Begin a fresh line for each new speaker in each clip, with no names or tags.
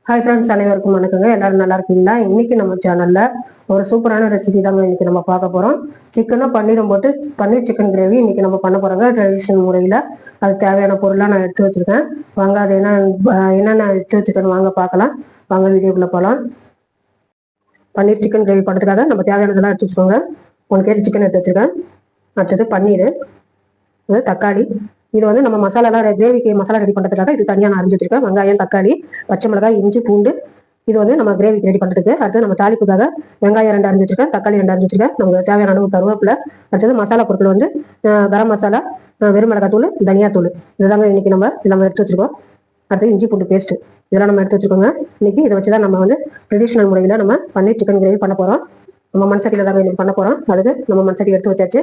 Hi friends, அனைவருக்கும் வணக்கங்க. எல்லாரும் நல்லா இருக்கீங்களா? இன்னைக்கு நம்ம சேனல்ல ஒரு சூப்பரான ரெசிபி தாங்க இன்னைக்கு நம்ம பார்க்க போறோம். சிக்கனும் பன்னீரும் போட்டு பன்னீர் சிக்கன் கிரேவி இன்னைக்கு நம்ம பண்ண போறோங்க ட்ரெடிஷனல் முறையில. அது தேவையான பொருளாக நான் எடுத்து வச்சிருக்கேன். வாங்க அது என்னென்ன எடுத்து வச்சுக்கணும் வாங்க பார்க்கலாம். வாங்க வீடியோக்குள்ள போகலாம். பன்னீர் சிக்கன் கிரேவி பண்ணுறதுக்காக நம்ம தேவையானதெல்லாம் எடுத்து வச்சுக்கோங்க. 1 kg சிக்கன் எடுத்து வச்சிருக்கேன். அடுத்தது பன்னீர், தக்காளி. இது வந்து நம்ம மசாலாலாம் கிரேவிக்கு மசாலா ரெடி பண்ணுறதுக்காக இது தனியாக நான் அரிஞ்சு வச்சிருக்கேன். வெங்காயம், தக்காளி, பச்சை மிளகாய், இஞ்சி, பூண்டு. இது வந்து நம்ம கிரேவிக்கு ரெடி பண்ணுறதுக்கு. அடுத்து நம்ம தாளிப்புக்காக வெங்காயம் 2 அரிஞ்சு வச்சிருக்கேன், தக்காளி 2 அரிஞ்சு வச்சிருக்கேன். நமக்கு தேவையான அளவு கருவேப்பிலை. அடுத்தது மசாலா பொருட்கள் வந்து கரம் மசாலா, வெறும் மிளகாத்தூள், தனியாத்தூள். இதுதாங்க இன்னைக்கு நம்ம எடுத்து வச்சிருக்கோம். அடுத்து இஞ்சி பூண்டு பேஸ்ட் இதெல்லாம் நம்ம எடுத்து வச்சுக்கோங்க. இன்னைக்கு இதை வச்சு தான் நம்ம வந்து ட்ரெடிஷனல் முறையில் நம்ம பன்னீர் சிக்கன் கிரேவி பண்ண போகிறோம். நம்ம மண்சட்டியில் தாங்க இன்னைக்கு பண்ண போகிறோம். அதுக்கு நம்ம மண்சட்டி எடுத்து வச்சாச்சு.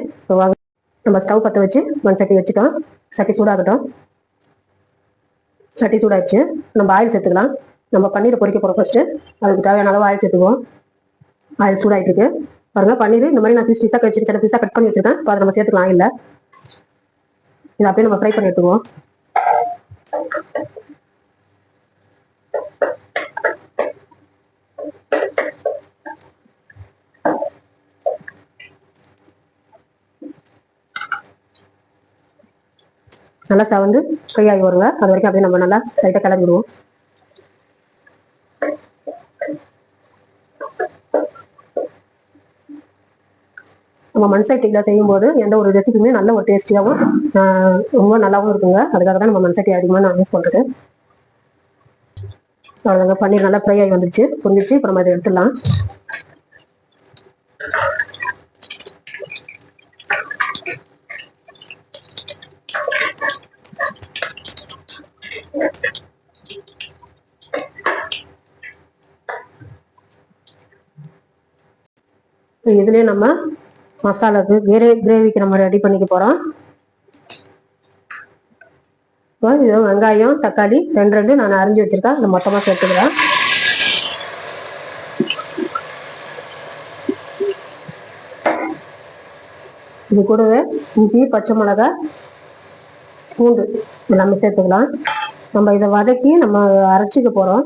நம்ம ஸ்டவ் பற்ற வச்சு மண்சட்டி வச்சுட்டோம். சட்டி சூடாகட்டும். சட்டி சூடாச்சு. நம்ம ஆயில் சேர்த்துக்கலாம். நம்ம பன்னீரை பொரிக்க போகிறோம். ஃபர்ஸ்ட்டு அதுக்கு தேவையான அளவு ஆயில் சேர்த்துக்குவோம். ஆயில் சூடாகிட்டு இருக்கு பாருங்க. பன்னீர் இந்த மாதிரி நான் பீஸாக வச்சு சின்ன பீஸாக கட் பண்ணி வச்சுருக்கேன். இப்போ அதை நம்ம சேர்த்துக்கலாம் ஆயில்ல. இதை அப்படியே நம்ம ஃப்ரை பண்ணி எடுத்துக்குவோம். நல்லா சவந்து ஃப்ரை ஆகி வருங்க. அது வரைக்கும் அப்படியே நம்ம நல்லா லைட்டாக கிளம்பிடுவோம். நம்ம மண் சட்டியில் செய்யும்போது எந்த ஒரு ரெசிபியுமே நல்ல ஒரு டேஸ்டியாகவும் ரொம்ப நல்லாவும் இருக்குங்க. அதுக்காக தான் நம்ம மண் சட்டி அதிகமாக நான் யூஸ் பண்ணுறது. அவ்வளோதாங்க. பன்னீர் நல்லா ஃப்ரை ஆகி வந்துருச்சு, புரிஞ்சிச்சு. இப்போ நம்ம இதை எடுத்துடலாம். இதுலயே நம்ம மசாலாக்கு கிரேவிக்கு நம்ம ரெடி பண்ணிக்க போறோம். இது வெங்காயம், தக்காளி 2 நான் அரிஞ்சு வச்சிருக்கேன். இந்த மொத்தமா சேர்த்துக்கிறேன். இது கூடவே இஞ்சி, பச்சை மிளகாய், பூண்டு எல்லாமே சேர்த்துக்கலாம். நம்ம இதை வதக்கி நம்ம அரைச்சிக்க போறோம்.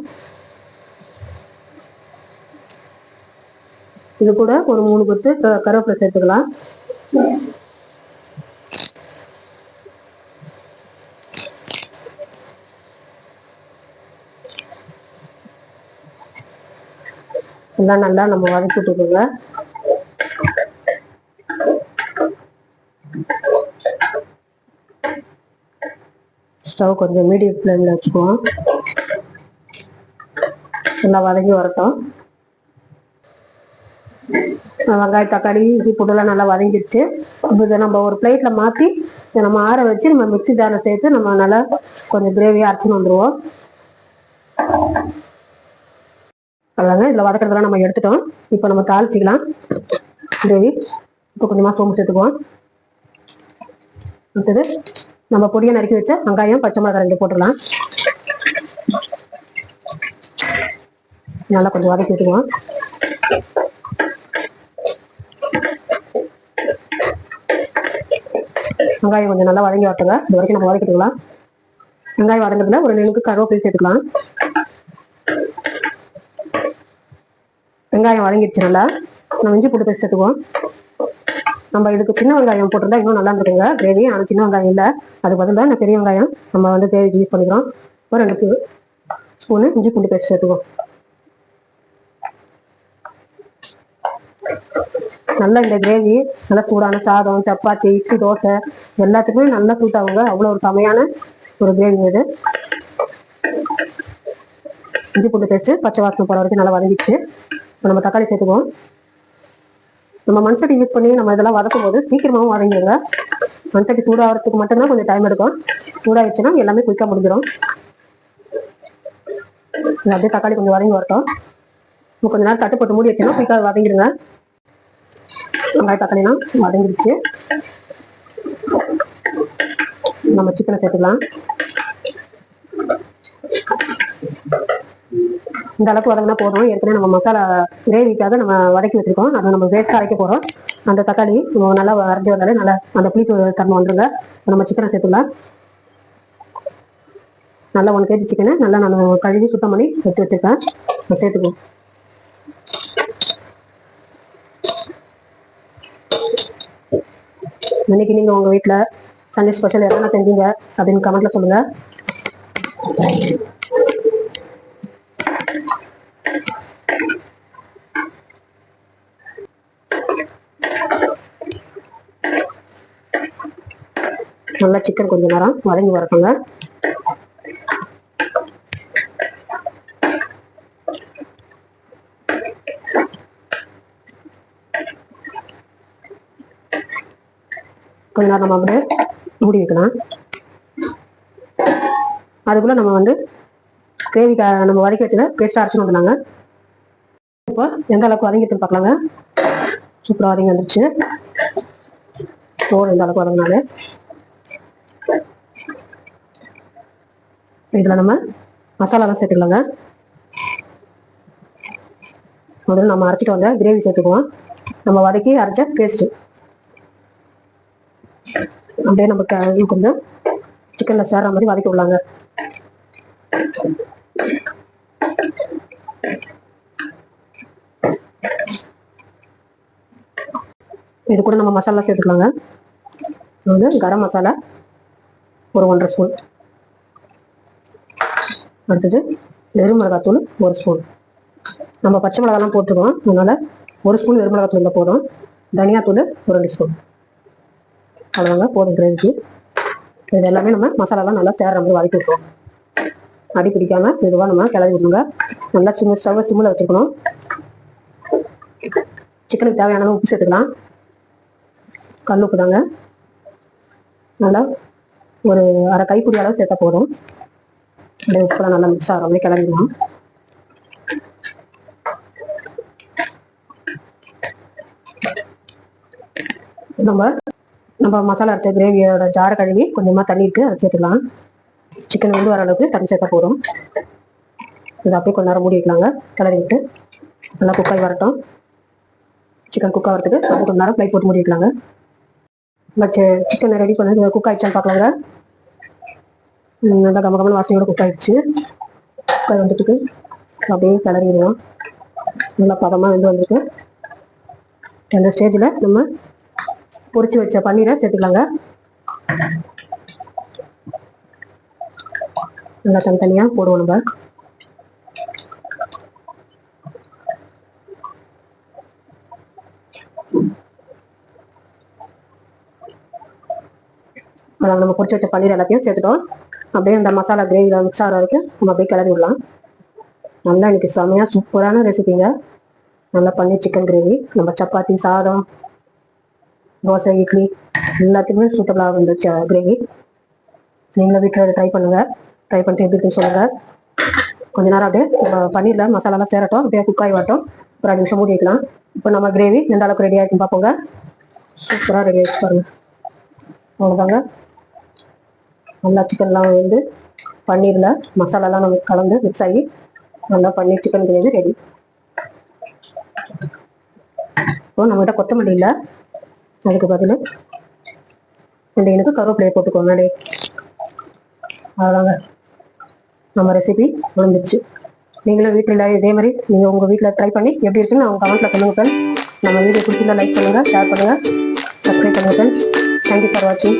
இது கூட ஒரு 3 கொத்து கருவேப்பிலை சேர்த்துக்கலாம். எல்லாம் நல்லா நம்ம வதக்கி விட்டுக்கோங்க. ஸ்டவ் கொஞ்சம் மீடியம் ஃப்ளேமில் வச்சுக்குவோம். நல்லா வதக்கி வரட்டும். வெங்காயம், தக்காளி, இஞ்சி பூண்டுலாம் நல்லா வதங்கிடுச்சு. இதை நம்ம ஒரு பிளேட்டில் மாற்றி நம்ம ஆற வச்சு நம்ம மிக்ஸி ஜாரில் சேர்த்து நம்ம நல்லா கொஞ்சம் கிரேவியாக அரைச்சின்னு வந்துடுவோம். அவ்வளோங்க. இதில் வதக்கிறதெல்லாம் நம்ம எடுத்துட்டோம். இப்போ நம்ம தாளிச்சிக்கலாம் கிரேவி. இப்போ கொஞ்சமாக சோம்பு சேர்த்துக்குவோம். அடுத்தது நம்ம பொடியை நறுக்கி வச்ச வெங்காயம், பச்சை மிளகாய் 2 போட்டுடலாம். நல்லா கொஞ்சம் வதக்கி விட்டுக்குவோம். வெங்காயம் கொஞ்சம் நல்லா வதங்கி வரட்டுங்க. இது வரைக்கும் நம்ம வதக்கிட்டுக்கலாம். வெங்காயம் வதங்கிறதுல ஒரு நெருங்கு கருவேப்பிலை சேர்த்துக்கலாம். வெங்காயம் வதங்கிடுச்சு நல்லா. நம்ம இஞ்சி பூண்டு பேஸ்ட் சேர்த்துக்குவோம். நம்ம இதுக்கு சின்ன வெங்காயம் போட்டிருந்தா இன்னும் நல்லா இருக்குங்க கிரேவி. ஆனால் சின்ன வெங்காயம் இல்லை, அது பதிலாக இந்த பெரிய வெங்காயம் நம்ம வந்து கிரேவிக்கு யூஸ் பண்ணிக்கிறோம். ஒரு 2 ஸ்பூனு இஞ்சி பூண்டு பேஸ்ட் சேர்த்துக்குவோம். நல்லா இந்த கிரேவி நல்லா சூடான சாதம், சப்பாத்தி, இட்லி, தோசை எல்லாத்துக்குமே நல்லா சூட் ஆகுங்க. அவ்வளோ ஒரு செமையான ஒரு கிரேவி இது. இஞ்சி பூண்டு பேஸ்ட்டு பச்சை வாசனை போகிற வரைக்கும் நல்லா வதங்கிடுச்சு. இப்போ நம்ம தக்காளி சேர்த்துக்குவோம். நம்ம மண்சட்டி யூஸ் பண்ணி நம்ம இதெல்லாம் வதக்கும் போது சீக்கிரமாகவும் வதங்கிடுங்க. மண்சட்டி சூடாகிறதுக்கு மட்டும்தான் கொஞ்சம் டைம் எடுக்கும். சூடாகிடுச்சுன்னா எல்லாமே குயிக்காக முடிஞ்சிடும். அப்படியே தக்காளி கொஞ்சம் வதங்கி வரட்டும். கொஞ்சம் நேரம் தட்டு போட்டு மூடி வச்சோன்னா குயிக்காக வதங்கிடுங்க. வெங்காயம், தக்காளிலாம் வதங்கிடுச்சு. நம்ம சிக்கனை சேர்த்துக்கலாம். இந்த அளவுக்கு வதங்கினா போதும். ஏற்கனவே நம்ம மசாலா கிரேவிக்காக நம்ம வதக்கி வச்சிருக்கோம். அதை நம்ம வேஸ்ட் அரைக்க போகிறோம். அந்த தக்காளி நல்லா அரைஞ்சி வந்தாலே நல்லா அந்த புளிப்பு தன்மை வந்துருங்க. நம்ம சிக்கனை சேர்த்துக்கலாம். நல்லா 1 kg சிக்கனை நல்லா நான் கழுவி சுத்தம் பண்ணி எடுத்து வச்சுருக்கேன். சேர்த்துக்குவோம். இன்னைக்கு நீங்கள் உங்கள் வீட்டில் சண்டே ஸ்பெஷல் என்னென்ன செஞ்சீங்க அப்படின்னு கமெண்ட்டில் சொல்லுங்கள். நல்லா சிக்கன் கொஞ்சம் நேரம் வதங்கி வரக்குங்க. கொஞ்ச நேரம் நம்ம அப்படியே மூடி வைக்கலாம். அதுக்குள்ள நம்ம வந்து கிரேவி நம்ம வதக்கி வச்சத பேஸ்ட்டாக அரைச்சின்னு வந்துனாங்க. இப்போ எந்த அளவுக்கு வதங்கிட்டு பார்க்கலாங்க. சூப்பராக வதங்கி வந்துருச்சு. எந்த அளவுக்கு வதங்கினாலே இதில் நம்ம மசாலாலாம் சேர்த்துக்கலாங்க. முதல்ல நம்ம அரைச்சிட்டு வந்த கிரேவி சேர்த்துக்குவோம். நம்ம வதக்கி அரைச்ச பேஸ்ட்டு அப்படியே நம்ம கொஞ்சம் சிக்கனில் சேர்ற மாதிரி வதக்கி விடலாங்க. இது கூட நம்ம மசாலா சேர்த்துக்கலாங்க. வந்து கரம் மசாலா ஒரு 1.5 ஸ்பூன், அடுத்தது வெறும் மிளகாத்தூள் 1 ஸ்பூன். நம்ம பச்சை மிளகாலாம் போட்டுருக்கோம், அதனால் 1 ஸ்பூன் வெறும் மிளகாத்தூள் இருந்தால் போதும். தனியாத்தூள் ஒரு 2 ஸ்பூன், அவ்வளோதாங்க போதும் கிரேவிக்கு. இது எல்லாமே நம்ம மசாலாலாம் நல்லா சேர்ற மாதிரி வதக்கி விட்டுருவோம். அடி பிடிக்காமல் மெதுவாக நம்ம கிளறி விட்டுருங்க. நல்லா சிம்மில் வச்சுக்கணும். சிக்கனுக்கு தேவையான உப்பு சேர்த்துக்கலாம். கல் உப்பு தாங்க, நல்லா ஒரு அரை கைப்பிடி அளவு சேர்த்தா போதும். அப்படியே உப்புலாம் நல்லா மிக்ஸ் ஆகிற மாதிரி கிளறிடலாம். நம்ம மசாலா அரைச்ச கிரேவியோட ஜாரை கழுவி கொஞ்சமாக தண்ணி இருக்கு, அதை சேர்த்துக்கலாம். சிக்கன் வந்து வர அளவுக்கு தண்ணி சேர்த்தா போதும். இதை அப்படியே கொஞ்ச நேரம் மூடி வைக்கலாங்க. கிளறி விட்டு நல்லா குக்காய் வரட்டும். சிக்கன் குக் ஆகிறதுக்கு கொஞ்சம் நேரம் ஃப்ளை போட்டு மூடி வைக்கலாங்க. சிக்கனை ரெடி பண்ணி குக் ஆகிடுச்சான்னு பார்க்கலாங்க. நல்லா கமகமான வாசனையோட குக் ஆகிடுச்சு. குக்காய் வந்துட்டு அப்படியே கிளறிடுவோம். நல்லா பதமாக வெந்து வந்துருக்கு. அந்த ஸ்டேஜில் நம்ம பொரிச்சு வச்ச பன்னீரை சேர்த்துக்கலாங்க. நல்லா தனித்தனியாக போடுவோம் நம்ம. நம்ம பொரிச்சு வச்ச பன்னீர் எல்லாத்தையும் சேர்த்துட்டோம். அப்படியே இந்த மசாலா கிரேவியில் மிக்ஸ் ஆகிற வரைக்கும் நம்ம அப்படியே கிளறி விடலாம். நல்லா இன்னைக்கு செமையாக சூப்பரான ரெசிபிங்க. நல்லா பன்னீர் சிக்கன் கிரேவி நம்ம சப்பாத்தி, சாதம், தோசை, இட்லி எல்லாத்துக்குமே சூட்டபிளாக இருந்துச்சு கிரேவி. நீங்களும் வீட்டில் ட்ரை பண்ணுங்கள். ட்ரை பண்ணிட்டு எப்படி இருக்குன்னு சொல்லுங்கள். கொஞ்ச நேரம் அப்படியே பன்னீரில் மசாலாலாம் சேரட்டும். அப்படியே குக்காய் வரட்டும். ஒரு 5 நிமிஷம் மூடி வைக்கலாம். இப்போ நம்ம கிரேவி எந்த அளவுக்கு ரெடி ஆகிடுன்னு பார்ப்போங்க. சூப்பராக ரெடி ஆகிடுச்சு பாருங்கள். அவ்வளோதாங்க. நல்லா சிக்கன்லாம் வந்து பன்னீரில் மசாலாலாம் நம்ம கலந்து மிக்ஸ் ஆகி நல்லா பன்னீர் சிக்கன் கிரேவி ரெடி. இப்போ நம்மகிட்ட கொத்தமல்லி இல்லை, அதுக்கு பதில் எனக்கு கருவேப்பிலையை போட்டுக்கோங்க. அவ்வளோதாங்க, நம்ம ரெசிபி முடிஞ்சிச்சு. நீங்களும் வீட்டில் இதே மாதிரி நீங்கள் உங்கள் வீட்டில் ட்ரை பண்ணி எப்படி இருக்குன்னு அவங்க கமெண்ட்டில் சொல்லுங்கள் ஃப்ரெண்ட்ஸ். நம்ம வீடியோ பிடிச்சிருந்தா லைக் பண்ணுங்கள், ஷேர் பண்ணுங்கள், சப்ஸ்கிரைப் பண்ணுங்கள் ஃப்ரெண்ட்ஸ். தேங்க்யூ ஃபார் வாட்சிங்.